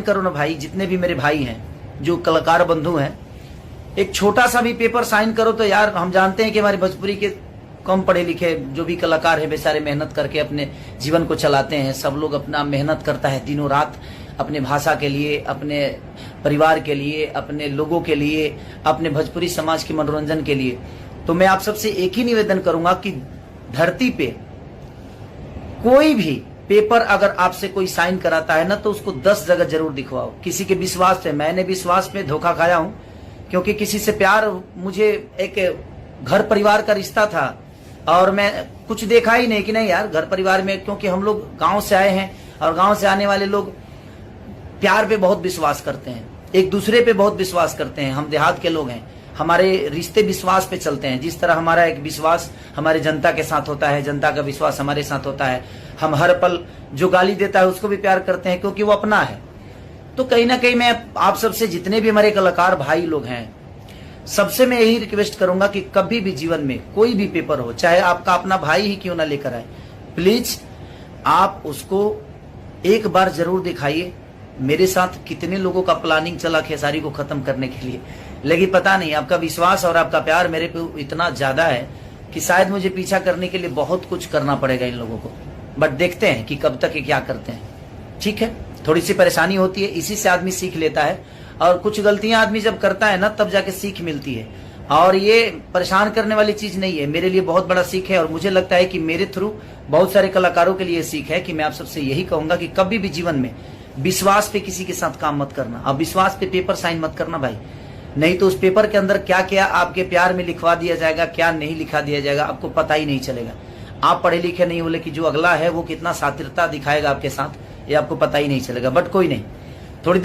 करो ना भाई, जितने भी मेरे भाई हैं जो कलाकार बंधु हैं, एक छोटा सा भी पेपर साइन करो तो यार हम जानते हैं कि हमारे भोजपुरी के कम पढ़े लिखे जो भी कलाकार है बेचारे मेहनत करके अपने जीवन को चलाते हैं। सब लोग अपना मेहनत करता है दिनों रात अपने भाषा के लिए, अपने परिवार के लिए, अपने लोगों के लिए, अपने भोजपुरी समाज के मनोरंजन के लिए। तो मैं आप सबसे एक ही निवेदन करूंगा कि धरती पे कोई भी पेपर अगर आपसे कोई साइन कराता है ना तो उसको 10 जगह जरूर दिखवाओ। किसी के विश्वास पे, मैंने विश्वास पे धोखा खाया हूं, क्योंकि किसी से प्यार, मुझे एक घर परिवार का रिश्ता था और मैं कुछ देखा ही नहीं कि नहीं यार घर परिवार में, क्योंकि हम लोग गांव से आए हैं और गांव से आने वाले लोग प्यार पे बहुत विश्वास करते हैं, एक दूसरे पे बहुत विश्वास करते हैं। हम देहात के लोग हैं, हमारे रिश्ते विश्वास पे चलते हैं। जिस तरह हमारा एक विश्वास हमारे जनता के साथ होता है, जनता का विश्वास हमारे साथ होता है। हम हर पल जो गाली देता है उसको भी प्यार करते हैं क्योंकि वो अपना है। तो कहीं ना कहीं मैं आप सबसे, जितने भी हमारे कलाकार भाई लोग हैं, सबसे मैं यही रिक्वेस्ट करूंगा कि कभी भी जीवन में कोई भी पेपर हो, चाहे आपका अपना भाई ही क्यों ना लेकर आए, प्लीज आप उसको एक बार जरूर दिखाइए। मेरे साथ कितने लोगों का प्लानिंग चला खेसारी को खत्म करने के लिए, लेकिन पता नहीं आपका विश्वास और आपका प्यार मेरे पे इतना ज्यादा है कि शायद मुझे पीछा करने के लिए बहुत कुछ करना पड़ेगा इन लोगों को। बट देखते हैं कि कब तक ये क्या करते हैं। ठीक है, थोड़ी सी परेशानी होती है, इसी से आदमी सीख लेता है। और कुछ गलतियां आदमी जब करता है ना तब जाके सीख मिलती है। और ये परेशान करने वाली चीज नहीं है, मेरे लिए बहुत बड़ा सीख है। और मुझे लगता है कि मेरे थ्रू बहुत सारे कलाकारों के लिए सीख है कि मैं आप सबसे यही कहूंगा कि कभी भी जीवन में विश्वास पे किसी के साथ काम मत करना। अब विश्वास पे पेपर साइन मत करना भाई, नहीं तो उस पेपर के अंदर क्या क्या आपके प्यार में लिखवा दिया जाएगा, क्या नहीं लिखा दिया जाएगा, आपको पता ही नहीं चलेगा। आप पढ़े लिखे नहीं बोले कि जो अगला है वो कितना शातिरता दिखाएगा आपके साथ, ये आपको पता ही नहीं चलेगा। बट कोई नहीं,